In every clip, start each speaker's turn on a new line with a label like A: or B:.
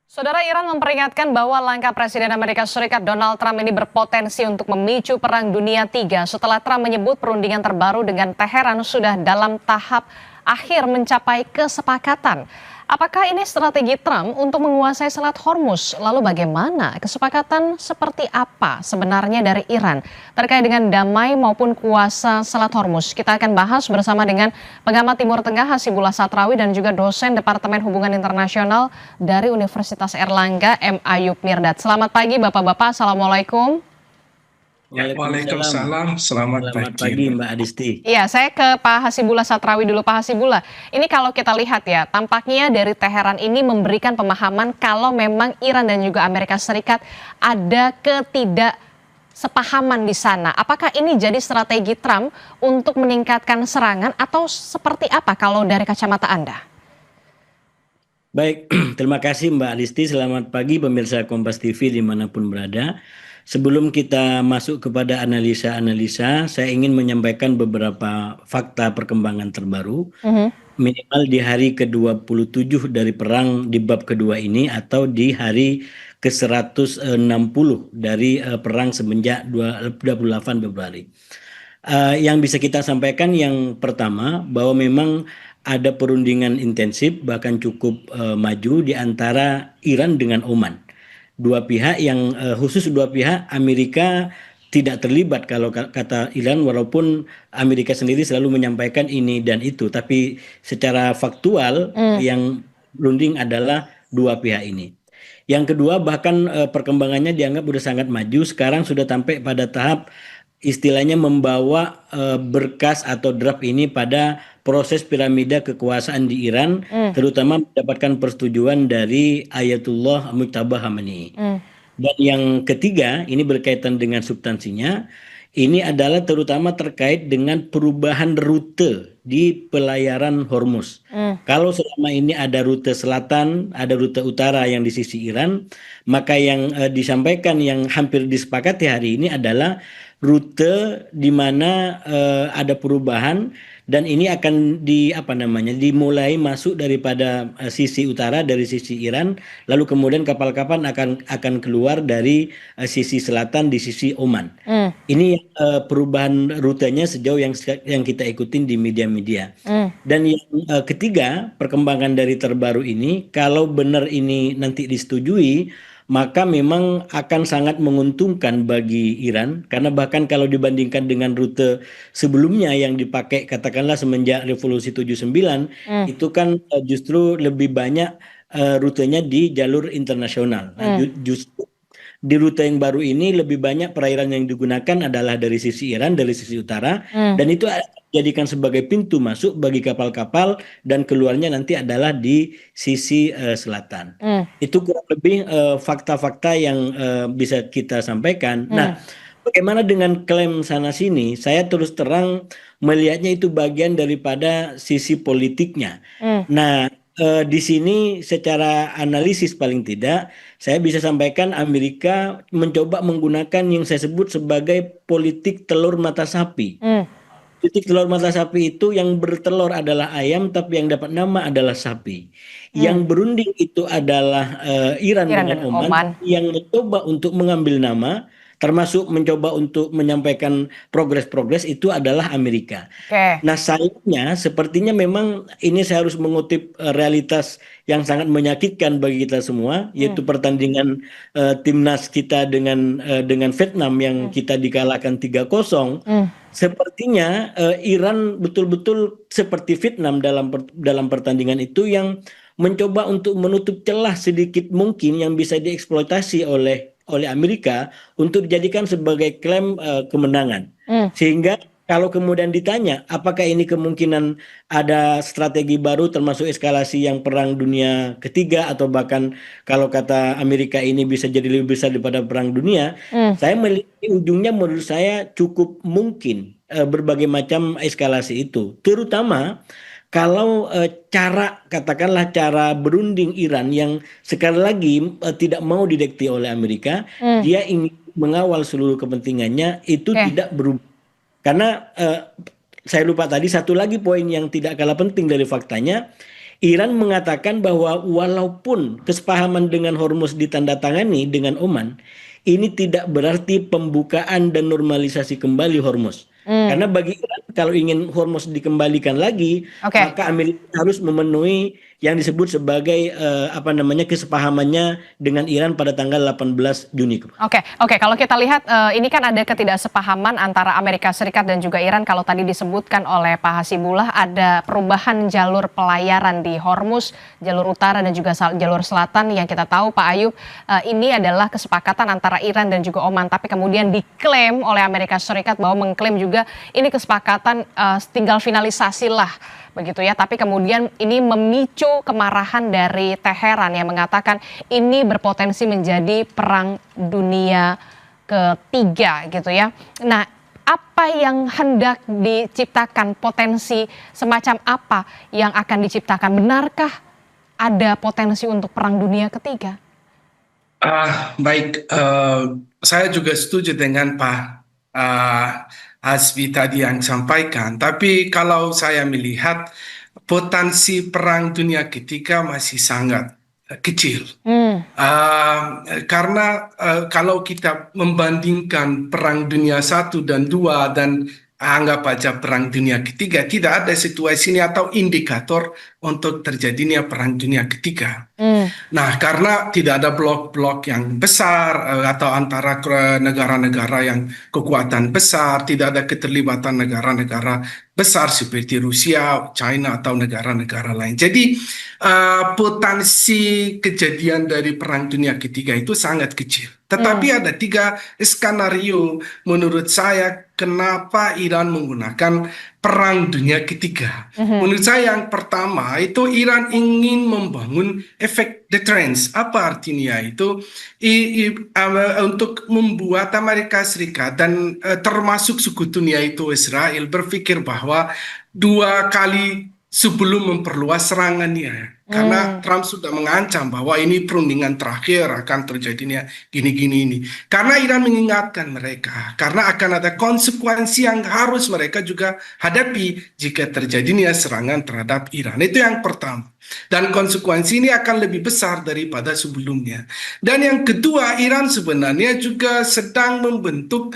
A: Saudara, Iran memperingatkan bahwa langkah Presiden Amerika Serikat Donald Trump ini berpotensi untuk memicu Perang Dunia III setelah Trump menyebut perundingan terbaru dengan Teheran sudah dalam tahap akhir mencapai kesepakatan. Apakah ini strategi Trump untuk menguasai Selat Hormuz? Lalu bagaimana kesepakatan seperti apa sebenarnya dari Iran terkait dengan damai maupun kuasa Selat Hormuz? Kita akan bahas bersama dengan pengamat Timur Tengah Hasibullah Satrawi dan juga dosen Departemen Hubungan Internasional dari Universitas Erlangga M. Ayub Mirdad. Selamat pagi Bapak-Bapak, Assalamualaikum.
B: Waalaikumsalam.
C: Waalaikumsalam, selamat
B: Selamat
C: pagi.
B: pagi Mbak Adisti.
A: Iya, saya ke Pak Hasibullah Satrawi dulu. Pak Hasibullah, ini kalau kita lihat ya, tampaknya dari Teheran ini memberikan pemahaman kalau memang Iran dan juga Amerika Serikat ada ketidaksepahaman di sana. Apakah ini jadi strategi Trump untuk meningkatkan serangan atau seperti apa kalau dari kacamata Anda?
B: Baik, terima kasih Mbak Adisti. Selamat pagi pemirsa Kompas TV dimanapun berada. Sebelum kita masuk kepada analisa-analisa, saya ingin menyampaikan beberapa fakta perkembangan terbaru. Minimal di hari ke-27 dari perang di bab kedua ini atau di hari ke-160 dari perang semenjak 28 Februari. Yang bisa kita sampaikan yang pertama bahwa memang ada perundingan intensif bahkan cukup maju di antara Iran dengan Oman. Dua pihak yang khusus dua pihak Amerika tidak terlibat kalau kata Iran, walaupun Amerika sendiri selalu menyampaikan ini dan itu, tapi secara faktual yang berunding adalah dua pihak ini. Yang kedua, bahkan perkembangannya dianggap sudah sangat maju. Sekarang sudah sampai pada tahap istilahnya membawa berkas atau draft ini pada proses piramida kekuasaan di Iran, terutama mendapatkan persetujuan dari Ayatullah Mujtaba Khamenei. Dan yang ketiga, ini berkaitan dengan substansinya, ini adalah terutama terkait dengan perubahan rute di pelayaran Hormuz. Kalau selama ini ada rute selatan, ada rute utara yang di sisi Iran, maka yang disampaikan yang hampir disepakati hari ini adalah rute di mana ada perubahan dan ini akan dimulai masuk daripada sisi utara dari sisi Iran, lalu kemudian kapal-kapal akan keluar dari sisi selatan di sisi Oman. Ini perubahan rutenya sejauh yang kita ikutin di media-media. Dan yang ketiga, perkembangan dari terbaru ini, kalau benar ini nanti disetujui, maka memang akan sangat menguntungkan bagi Iran, karena bahkan kalau dibandingkan dengan rute sebelumnya yang dipakai katakanlah semenjak revolusi 79, itu kan justru lebih banyak rutenya di jalur internasional. Justru di rute yang baru ini lebih banyak perairan yang digunakan adalah dari sisi Iran, dari sisi utara, dan itu dijadikan sebagai pintu masuk bagi kapal-kapal dan keluarnya nanti adalah di sisi selatan. Itu kurang lebih fakta-fakta yang bisa kita sampaikan. Nah, bagaimana dengan klaim sana sini? Saya terus terang melihatnya itu bagian daripada sisi politiknya. Nah, di sini secara analisis paling tidak, saya bisa sampaikan Amerika mencoba menggunakan yang saya sebut sebagai politik telur mata sapi. Politik telur mata sapi itu yang bertelur adalah ayam, tapi yang dapat nama adalah sapi. Yang berunding itu adalah Iran
A: Iran
B: dengan
A: dan
B: Oman,
A: Oman.
B: yang mencoba untuk mengambil nama, termasuk mencoba untuk menyampaikan progres-progres itu adalah Amerika.
A: Oke.
B: Nah, sayangnya sepertinya memang ini saya harus mengutip realitas yang sangat menyakitkan bagi kita semua, yaitu pertandingan timnas kita dengan Vietnam yang kita dikalahkan 3-0. Sepertinya Iran betul-betul seperti Vietnam dalam pertandingan itu yang mencoba untuk menutup celah sedikit mungkin yang bisa dieksploitasi oleh Amerika untuk dijadikan sebagai klaim kemenangan. Sehingga kalau kemudian ditanya apakah ini kemungkinan ada strategi baru termasuk eskalasi yang perang dunia ketiga atau bahkan kalau kata Amerika ini bisa jadi lebih besar daripada perang dunia, saya melihat ujungnya menurut saya cukup mungkin berbagai macam eskalasi itu. Terutama kalau katakanlah cara berunding Iran yang sekali lagi tidak mau didekati oleh Amerika, dia ingin mengawal seluruh kepentingannya itu tidak berubah. Karena saya lupa tadi satu lagi poin yang tidak kalah penting dari faktanya, Iran mengatakan bahwa walaupun kesepahaman dengan Hormuz ditandatangani dengan Oman, ini tidak berarti pembukaan dan normalisasi kembali Hormuz. Karena bagi Iran kalau ingin Hormuz dikembalikan lagi,
A: Oke.
B: maka Amerika harus memenuhi yang disebut sebagai kesepahamannya dengan Iran pada tanggal 18 Juni.
A: Oke, oke. Kalau kita lihat ini kan ada ketidaksepahaman antara Amerika Serikat dan juga Iran. Kalau tadi disebutkan oleh Pak Hasibullah ada perubahan jalur pelayaran di Hormuz, jalur utara dan juga jalur selatan yang kita tahu Pak Ayub ini adalah kesepakatan antara Iran dan juga Oman. Tapi kemudian diklaim oleh Amerika Serikat bahwa mengklaim juga ini kesepakatan tinggal finalisasi lah begitu ya, tapi kemudian ini memicu kemarahan dari Teheran yang mengatakan ini berpotensi menjadi perang dunia ketiga gitu ya. Nah, apa yang hendak diciptakan, potensi semacam apa yang akan diciptakan? Benarkah ada potensi untuk perang dunia ketiga?
C: Baik, saya juga setuju dengan Pak Hasbi tadi yang sampaikan. Tapi kalau saya melihat potensi perang dunia ketiga masih sangat kecil. Karena kalau kita membandingkan perang dunia 1 dan 2 dan anggap aja perang dunia ketiga, tidak ada situasi ini atau indikator untuk terjadinya perang dunia ketiga. Nah, karena tidak ada blok-blok yang besar atau antara negara-negara yang kekuatan besar, tidak ada keterlibatan negara-negara besar seperti Rusia, China, atau negara-negara lain. Jadi, potensi kejadian dari perang dunia ketiga itu sangat kecil. Tetapi ada 3 skenario menurut saya kenapa Iran menggunakan perang dunia ketiga. Menurut saya yang pertama itu Iran ingin membangun efek deterrence. Apa artinya itu? Untuk membuat Amerika Serikat dan termasuk sekutunya itu Israel berpikir bahwa 2 kali sebelum memperluas serangannya. Karena Trump sudah mengancam bahwa ini perundingan terakhir akan terjadinya gini-gini ini. Karena Iran mengingatkan mereka, karena akan ada konsekuensi yang harus mereka juga hadapi jika terjadinya serangan terhadap Iran. Itu yang pertama. Dan konsekuensi ini akan lebih besar daripada sebelumnya. Dan yang kedua, Iran sebenarnya juga sedang membentuk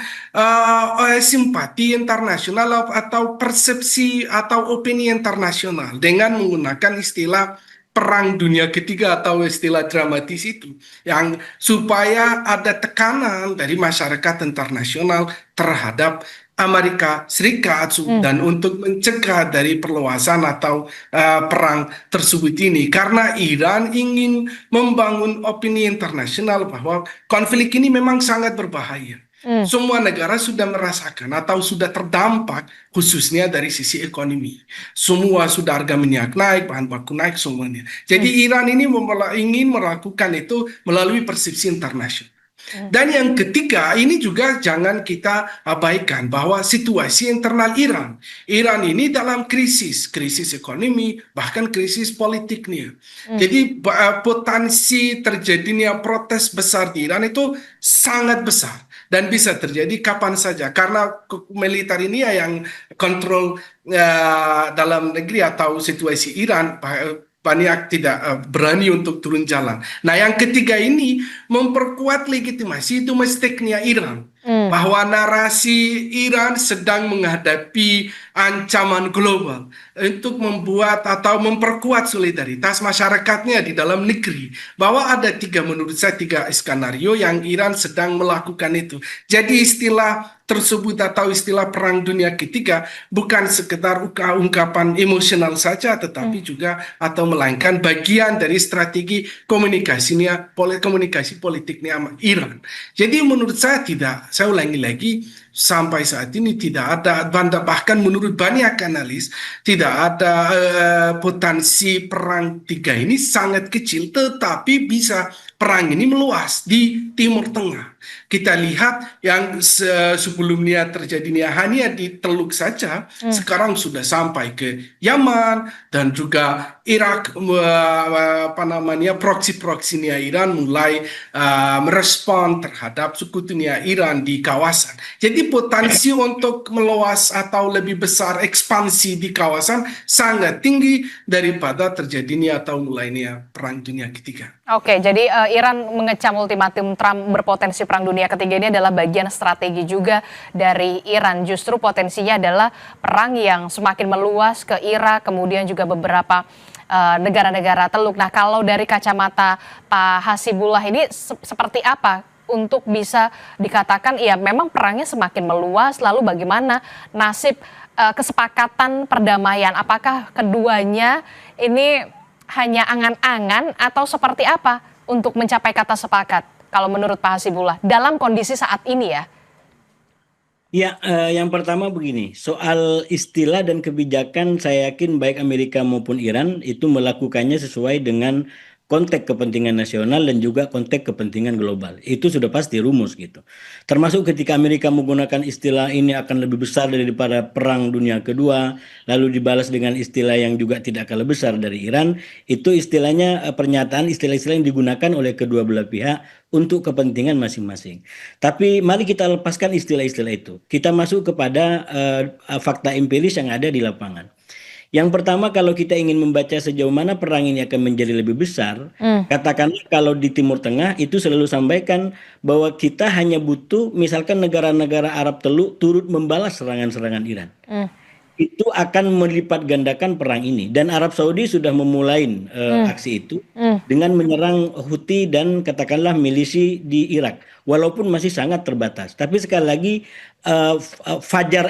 C: simpati internasional atau persepsi atau opini internasional dengan menggunakan istilah perang dunia ketiga atau istilah dramatis itu yang supaya ada tekanan dari masyarakat internasional terhadap Amerika Serikat dan untuk mencegah dari perluasan atau perang tersebut ini karena Iran ingin membangun opini internasional bahwa konflik ini memang sangat berbahaya. Semua negara sudah merasakan atau sudah terdampak khususnya dari sisi ekonomi. Semua sudah harga minyak naik, bahan baku naik semuanya. Jadi Iran ini ingin melakukan itu melalui persepsi internasional. Dan yang ketiga, ini juga jangan kita abaikan bahwa situasi internal Iran. Iran ini dalam krisis ekonomi, bahkan krisis politiknya. Jadi potensi terjadinya protes besar di Iran itu sangat besar. Dan bisa terjadi kapan saja karena militer ini yang kontrol dalam negeri atau situasi Iran banyak tidak berani untuk turun jalan. Nah, yang ketiga ini memperkuat legitimasi itu mistaknya Iran. Bahwa narasi Iran sedang menghadapi ancaman global untuk membuat atau memperkuat solidaritas masyarakatnya di dalam negeri. Bahwa ada menurut saya 3 skenario yang Iran sedang melakukan itu. Jadi istilah tersebut atau istilah perang dunia ketiga bukan sekedar ungkapan emosional saja tetapi juga atau melainkan bagian dari strategi komunikasi politiknya Iran. Jadi menurut saya saya ulangi lagi sampai saat ini tidak ada bahkan menurut banyak analis tidak ada potensi perang 3 ini sangat kecil tetapi bisa perang ini meluas di Timur Tengah. Kita lihat yang sebelumnya terjadinya hanya di Teluk saja, sekarang sudah sampai ke Yaman dan juga Irak, apa namanya, proksi-proksinya Iran mulai merespon terhadap sekutunya Iran di kawasan. Jadi potensi untuk meluas atau lebih besar ekspansi di kawasan sangat tinggi daripada terjadinya atau mulainya Perang Dunia Ketiga.
A: Oke, jadi Iran mengecam ultimatum Trump berpotensi perang dunia ketiga ini adalah bagian strategi juga dari Iran. Justru potensinya adalah perang yang semakin meluas ke Irak, kemudian juga beberapa negara-negara Teluk. Nah, kalau dari kacamata Pak Hasibullah ini seperti apa untuk bisa dikatakan ya memang perangnya semakin meluas, lalu bagaimana nasib kesepakatan perdamaian? Apakah keduanya ini hanya angan-angan atau seperti apa untuk mencapai kata sepakat kalau menurut Pak Hasibullah dalam kondisi saat ini ya?
B: Ya, yang pertama begini, soal istilah dan kebijakan saya yakin baik Amerika maupun Iran itu melakukannya sesuai dengan konteks kepentingan nasional dan juga konteks kepentingan global. Itu sudah pasti rumus gitu. Termasuk ketika Amerika menggunakan istilah ini akan lebih besar daripada Perang Dunia Kedua, lalu dibalas dengan istilah yang juga tidak kalah besar dari Iran, itu istilahnya pernyataan istilah-istilah yang digunakan oleh kedua belah pihak untuk kepentingan masing-masing. Tapi mari kita lepaskan istilah-istilah itu. Kita masuk kepada fakta empiris yang ada di lapangan. Yang pertama, kalau kita ingin membaca sejauh mana perang ini akan menjadi lebih besar, katakanlah kalau di Timur Tengah itu selalu sampaikan bahwa kita hanya butuh misalkan negara-negara Arab Teluk turut membalas serangan-serangan Iran. Itu akan melipat gandakan perang ini. Dan Arab Saudi sudah memulai aksi itu dengan menyerang Houthi dan katakanlah milisi di Irak. Walaupun masih sangat terbatas. Tapi sekali lagi fajar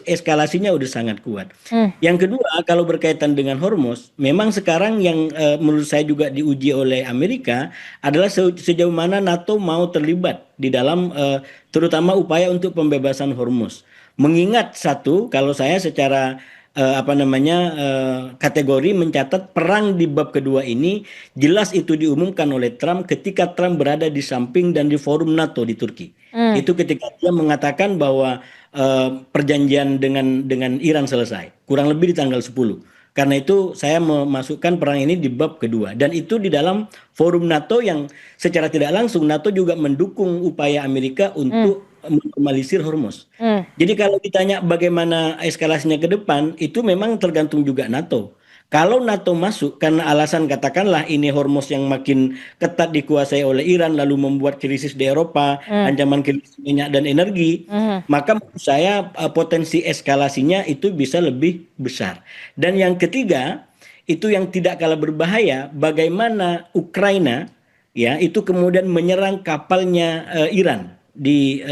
B: eskalasinya udah sangat kuat. Yang kedua, kalau berkaitan dengan Hormuz, memang sekarang yang menurut saya juga diuji oleh Amerika adalah sejauh mana NATO mau terlibat di dalam terutama upaya untuk pembebasan Hormuz. Mengingat satu, kalau saya secara kategori mencatat perang di bab kedua ini jelas itu diumumkan oleh Trump ketika Trump berada di samping dan di forum NATO di Turki. Itu ketika dia mengatakan bahwa perjanjian dengan Iran selesai, kurang lebih di tanggal 10. Karena itu saya memasukkan perang ini di bab kedua. Dan itu di dalam forum NATO yang secara tidak langsung NATO juga mendukung upaya Amerika untuk menormalisir Hormuz. Jadi kalau ditanya bagaimana eskalasinya ke depan, itu memang tergantung juga NATO. Kalau NATO masuk karena alasan katakanlah ini Hormuz yang makin ketat dikuasai oleh Iran lalu membuat krisis di Eropa, ancaman krisis minyak dan energi, maka menurut saya potensi eskalasinya itu bisa lebih besar. Dan yang ketiga, itu yang tidak kalah berbahaya, bagaimana Ukraina ya itu kemudian menyerang kapalnya Iran di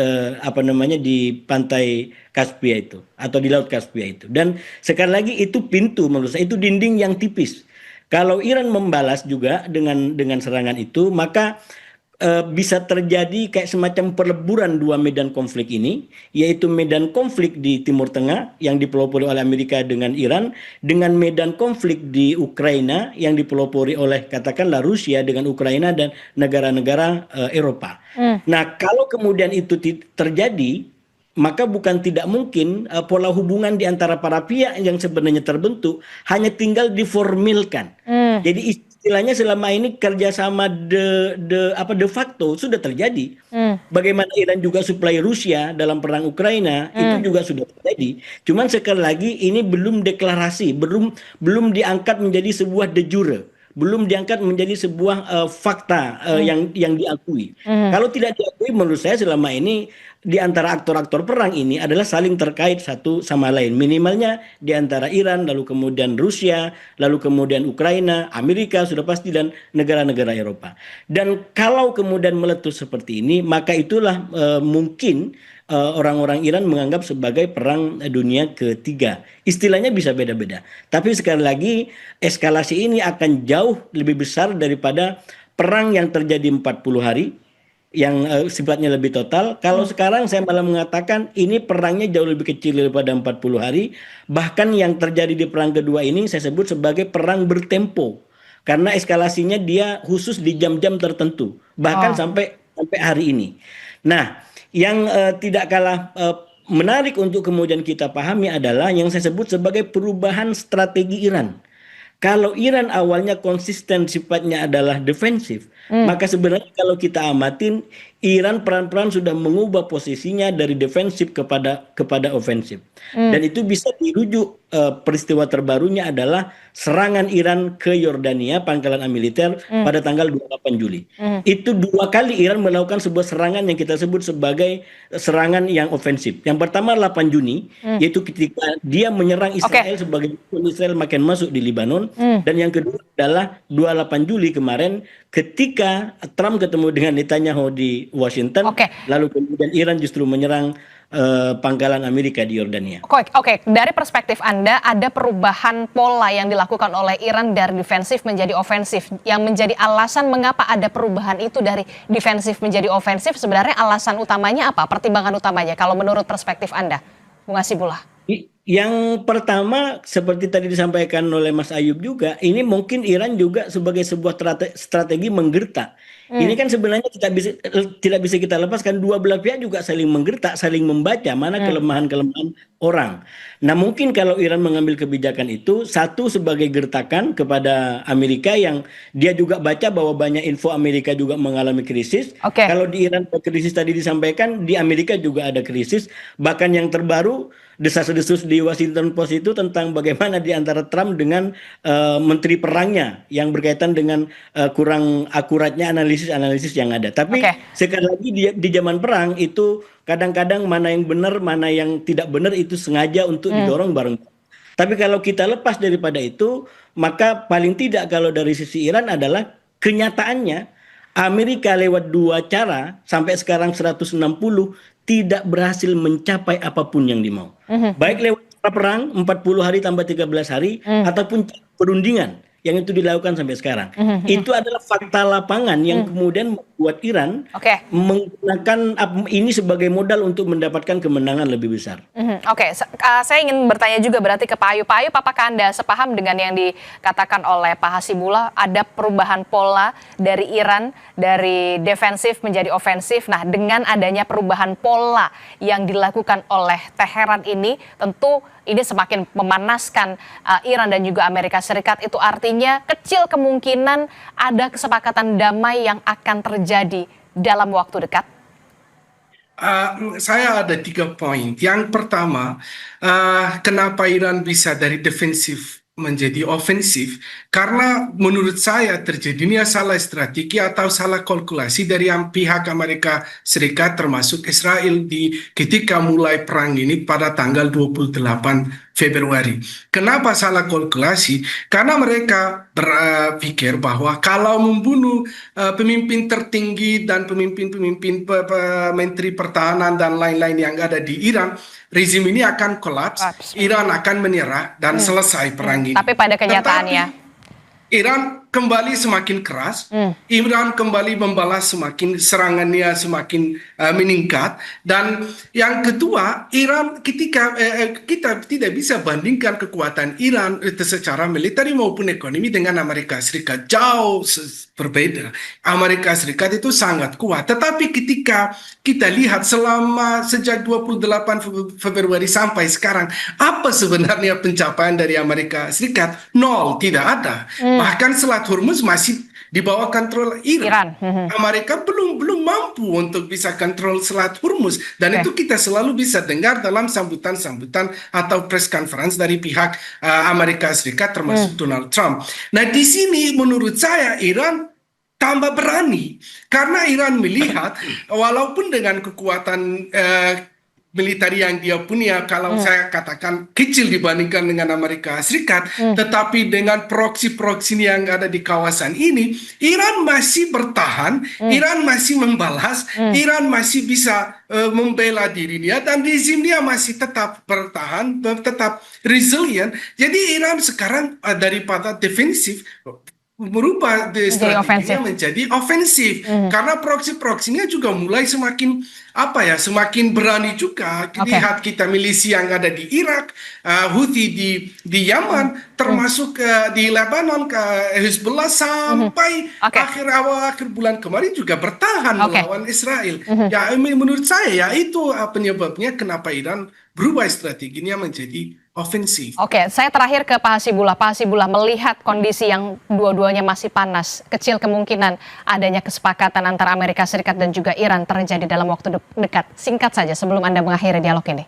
B: di pantai Kaspia itu atau di Laut Kaspia itu. Dan sekali lagi itu pintu menurut saya, itu dinding yang tipis. Kalau Iran membalas juga dengan serangan itu, maka bisa terjadi kayak semacam peleburan dua medan konflik ini, yaitu medan konflik di Timur Tengah yang dipelopori oleh Amerika dengan Iran, dengan medan konflik di Ukraina yang dipelopori oleh katakanlah Rusia dengan Ukraina dan negara-negara Eropa. Nah, kalau kemudian itu terjadi, maka bukan tidak mungkin pola hubungan di antara para pihak yang sebenarnya terbentuk hanya tinggal diformilkan. Jadi istilahnya selama ini kerjasama de facto sudah terjadi. Bagaimana Iran juga suplai Rusia dalam perang Ukraina itu juga sudah terjadi. Cuman sekali lagi ini belum deklarasi, belum diangkat menjadi sebuah de jure. Belum diangkat menjadi sebuah fakta yang diakui. Kalau tidak diakui, menurut saya selama ini di antara aktor-aktor perang ini adalah saling terkait satu sama lain. Minimalnya di antara Iran, lalu kemudian Rusia, lalu kemudian Ukraina, Amerika sudah pasti, dan negara-negara Eropa. Dan kalau kemudian meletus seperti ini, maka itulah mungkin orang-orang Iran menganggap sebagai perang dunia ketiga. Istilahnya bisa beda-beda. Tapi sekali lagi eskalasi ini akan jauh lebih besar daripada perang yang terjadi 40 hari yang sifatnya lebih total. Kalau sekarang saya malah mengatakan ini perangnya jauh lebih kecil daripada 40 hari. Bahkan yang terjadi di perang kedua ini saya sebut sebagai perang bertempo. karena eskalasinya dia khusus di jam-jam tertentu, bahkan
A: Oh,
B: sampai hari ini. Nah, yang tidak kalah menarik untuk kemudian kita pahami adalah yang saya sebut sebagai perubahan strategi Iran. Kalau Iran awalnya konsisten sifatnya adalah defensif,
A: hmm,
B: maka sebenarnya kalau kita amatin, Iran peran-peran sudah mengubah posisinya dari defensif kepada ofensif.
A: hmm,
B: Dan itu bisa dirujuk, peristiwa terbarunya adalah serangan Iran ke Yordania, pangkalan militer
A: hmm,
B: pada tanggal 28 Juli.
A: hmm.
B: Itu dua kali Iran melakukan sebuah serangan yang kita sebut sebagai serangan yang ofensif. Yang pertama 8 Juni,
A: Hmm.
B: yaitu ketika dia menyerang
A: Oke.
B: Israel sebagai Israel makin masuk di Lebanon.
A: Hmm.
B: Dan yang kedua adalah 28 Juli kemarin ketika Trump ketemu dengan Netanyahu di Washington,
A: Oke.
B: lalu kemudian Iran justru menyerang pangkalan Amerika di Yordania.
A: Oke, oke. Dari perspektif Anda, ada perubahan pola yang dilakukan oleh Iran dari defensif menjadi ofensif. Yang menjadi alasan mengapa ada perubahan itu dari defensif menjadi ofensif, sebenarnya alasan utamanya apa? Pertimbangan utamanya, kalau menurut perspektif Anda, Bung Hasibullah.
B: Yang pertama, seperti tadi disampaikan oleh Mas Ayub juga, ini mungkin Iran juga sebagai sebuah strategi menggertak. Ini kan sebenarnya tidak bisa kita lepaskan, dua belah pihak juga saling menggertak, saling membaca mana kelemahan-kelemahan orang. Nah, mungkin kalau Iran mengambil kebijakan itu, satu sebagai gertakan kepada Amerika yang dia juga baca bahwa banyak info Amerika juga mengalami krisis.
A: Oke.
B: Kalau di Iran krisis tadi disampaikan, di Amerika juga ada krisis. Bahkan yang terbaru, desas-desus di Washington Post itu tentang bagaimana di antara Trump dengan menteri perangnya yang berkaitan dengan kurang akuratnya analisis yang ada. Tapi
A: Oke.
B: sekali lagi di zaman perang itu kadang-kadang mana yang benar, mana yang tidak benar itu sengaja untuk didorong bareng. Tapi kalau kita lepas daripada itu, maka paling tidak kalau dari sisi Iran adalah kenyataannya Amerika lewat dua cara sampai sekarang 160 tidak berhasil mencapai apapun yang dimau. Baik lewat cara perang 40 hari tambah 13 hari ataupun perundingan yang itu dilakukan sampai sekarang. Itu adalah fakta lapangan yang kemudian membuat Iran
A: Oke.
B: menggunakan ini sebagai modal untuk mendapatkan kemenangan lebih besar.
A: Oke, saya ingin bertanya juga berarti ke Pak Ayub. Pak Ayub, apakah Anda sepaham dengan yang dikatakan oleh Pak Hasibullah, ada perubahan pola dari Iran dari defensif menjadi ofensif? Nah, dengan adanya perubahan pola yang dilakukan oleh Teheran ini, tentu ini semakin memanaskan Iran dan juga Amerika Serikat. Itu artinya kecil kemungkinan ada kesepakatan damai yang akan terjadi dalam waktu dekat.
C: Saya ada 3 poin. Yang pertama, kenapa Iran bisa dari defensif menjadi ofensif? Karena menurut saya terjadinya salah strategi atau salah kalkulasi dari pihak Amerika Serikat termasuk Israel ketika mulai perang ini pada tanggal 28 Februari. Kenapa salah kalkulasi? Karena mereka berpikir bahwa kalau membunuh pemimpin tertinggi dan pemimpin-pemimpin menteri pertahanan dan lain-lain yang ada di Iran, rezim ini akan kolaps, Iran akan menyerah dan selesai perang ini.
A: Tapi pada kenyataannya,
C: Iran kembali semakin keras, Iran kembali membalas serangannya semakin meningkat, dan yang kedua, Iran ketika kita tidak bisa bandingkan kekuatan Iran itu secara militer maupun ekonomi dengan Amerika Serikat, jauh berbeda. Amerika Serikat itu sangat kuat, tetapi ketika kita lihat sejak 28 Februari sampai sekarang, apa sebenarnya pencapaian dari Amerika Serikat? Nol, tidak ada. Bahkan Selat Hormuz masih di bawah kontrol Iran. Amerika belum mampu untuk bisa kontrol Selat Hormuz, dan itu kita selalu bisa dengar dalam sambutan-sambutan atau press conference dari pihak Amerika Serikat termasuk Donald Trump. Nah, di sini menurut saya Iran tambah berani karena Iran melihat walaupun dengan kekuatan militer yang dia punya, kalau saya katakan kecil dibandingkan dengan Amerika Serikat, tetapi dengan proksi-proksi yang ada di kawasan ini, Iran masih bertahan, Iran masih membalas, Iran masih bisa membela dirinya, dan rezimnya masih tetap bertahan, tetap resilient. Jadi Iran sekarang daripada defensif merubah
A: Menjadi ofensif.
C: strateginya menjadi ofensif karena proksi-proksinya juga mulai semakin semakin berani juga. Lihat kita milisi yang ada di Irak, Houthi di Yaman, termasuk di Lebanon, Hezbollah sampai akhir bulan kemarin juga bertahan melawan Israel. Ya, menurut saya ya itu penyebabnya kenapa Iran berubah strateginya menjadi ofensif.
A: Oke, saya terakhir ke Pak Hasibullah. Pak Hasibullah, melihat kondisi yang dua-duanya masih panas, kecil kemungkinan adanya kesepakatan antara Amerika Serikat dan juga Iran terjadi dalam waktu dekat. Singkat saja sebelum Anda mengakhiri dialog ini.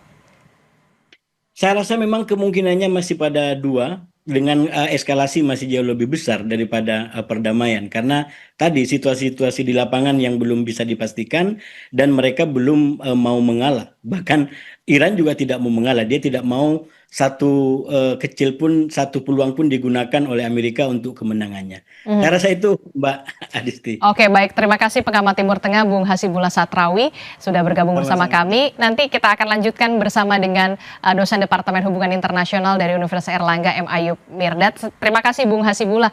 B: Saya rasa memang kemungkinannya masih pada dua, dengan eskalasi masih jauh lebih besar daripada perdamaian. Karena tadi situasi-situasi di lapangan yang belum bisa dipastikan dan mereka belum mau mengalah. Bahkan Iran juga tidak mau mengalah. Dia tidak mau satu peluang pun digunakan oleh Amerika untuk kemenangannya. Saya rasa itu, Mbak Adisti.
A: Oke, baik. Terima kasih pengamat Timur Tengah Bung Hasibullah Satrawi sudah bergabung bersama kami. Nanti kita akan lanjutkan bersama dengan dosen Departemen Hubungan Internasional dari Universitas Airlangga M. Ayub Mirdad. Terima kasih Bung Hasibullah.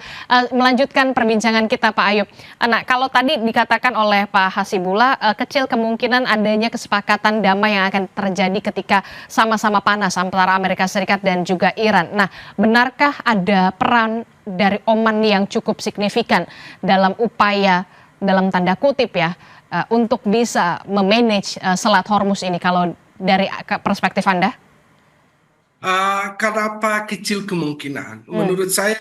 A: Melanjutkan perbincangan kita Pak Ayub. Nah, kalau tadi dikatakan oleh Pak Hasibullah, kecil kemungkinan adanya kesepakatan damai yang akan terjadi ketika sama-sama panas antara Amerika Serikat dan juga Iran. Nah, benarkah ada peran dari Oman yang cukup signifikan dalam upaya, dalam tanda kutip ya, untuk bisa memanage Selat Hormuz ini kalau dari perspektif Anda?
C: Kenapa kecil kemungkinan? Menurut saya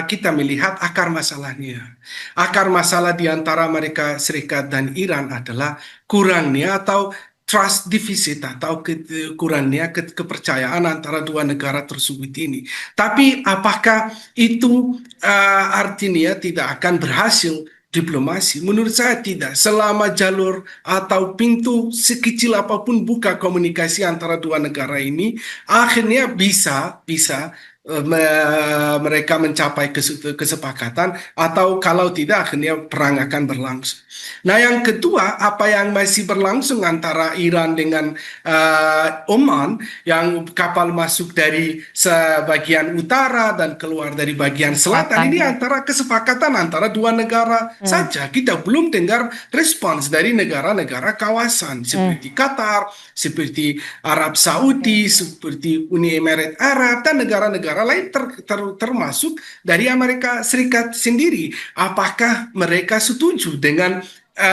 C: kita melihat akar masalahnya. Akar masalah di antara Amerika Serikat dan Iran adalah kurangnya atau trust deficit atau kurangnya kepercayaan antara dua negara tersebut ini. Tapi apakah itu artinya tidak akan berhasil diplomasi? Menurut saya tidak. Selama jalur atau pintu sekecil apapun buka komunikasi antara dua negara ini, akhirnya bisa mereka mencapai kesepakatan, atau kalau tidak akhirnya perang akan berlangsung. Nah, yang kedua, apa yang masih berlangsung antara Iran dengan Oman, yang kapal masuk dari sebagian utara dan keluar dari bagian selatan, ini antara kesepakatan antara dua negara saja. Kita belum dengar respons dari negara-negara kawasan seperti Qatar, seperti Arab Saudi, seperti Uni Emirat Arab, dan negara-negara lain termasuk dari Amerika Serikat sendiri. Apakah mereka setuju dengan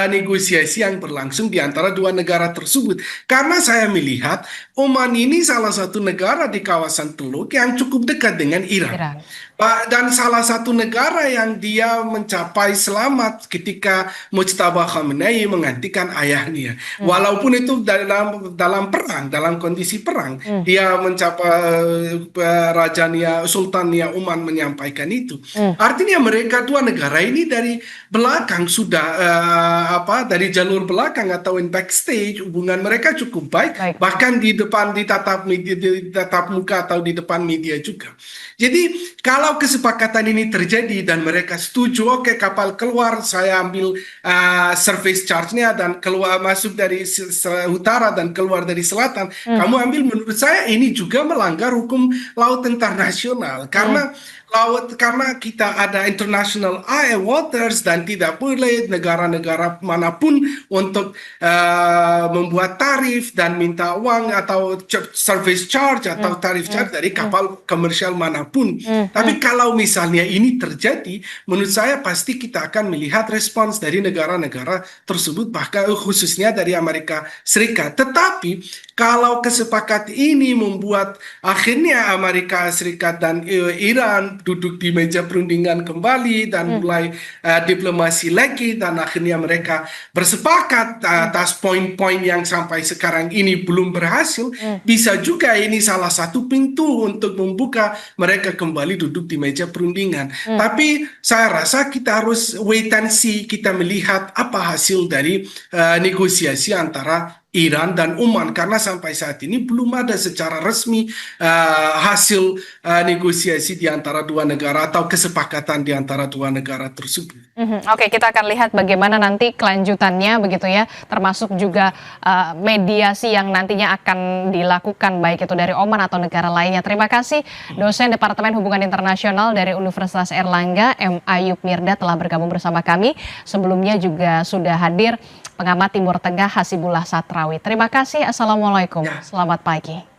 C: negosiasi yang berlangsung di antara dua negara tersebut? Karena saya melihat Oman ini salah satu negara di kawasan Teluk yang cukup dekat dengan Iran. Dan salah satu negara yang dia mencapai selamat ketika Mujtaba Khamenei menggantikan ayahnya. Walaupun itu dalam perang, dalam kondisi perang, dia mencapai rajanya, sultannya Oman menyampaikan itu. Artinya mereka dua negara ini dari belakang sudah dari jalur belakang atau in backstage, hubungan mereka cukup baik. Bahkan di depan, di tatap muka atau di depan media juga. Jadi kalau kesepakatan ini terjadi dan mereka setuju, oke, kapal keluar, saya ambil service charge-nya dan keluar masuk dari utara dan keluar dari selatan, kamu ambil, menurut saya ini juga melanggar hukum laut internasional. Karena kita ada international waters dan tidak boleh negara-negara manapun untuk membuat tarif dan minta uang atau service charge atau tarif charge dari kapal komersial manapun. Tapi kalau misalnya ini terjadi, menurut saya pasti kita akan melihat respons dari negara-negara tersebut, bahkan khususnya dari Amerika Serikat. Tetapi kalau kesepakatan ini membuat akhirnya Amerika Serikat dan Iran duduk di meja perundingan kembali dan mulai diplomasi lagi, dan akhirnya mereka bersepakat atas poin-poin yang sampai sekarang ini belum berhasil, bisa juga ini salah satu pintu untuk membuka mereka kembali duduk di meja perundingan. Tapi saya rasa kita harus wait and see, kita melihat apa hasil dari negosiasi antara Iran dan Oman, karena sampai saat ini belum ada secara resmi hasil negosiasi di antara dua negara atau kesepakatan di antara dua negara tersebut.
A: Oke, kita akan lihat bagaimana nanti kelanjutannya begitu ya, termasuk juga mediasi yang nantinya akan dilakukan baik itu dari Oman atau negara lainnya. Terima kasih dosen Departemen Hubungan Internasional dari Universitas Airlangga, M. Ayub Mirda telah bergabung bersama kami. Sebelumnya juga sudah hadir pengamat Timur Tengah Hasibullah Satrawi. Terima kasih. Assalamualaikum. Selamat pagi.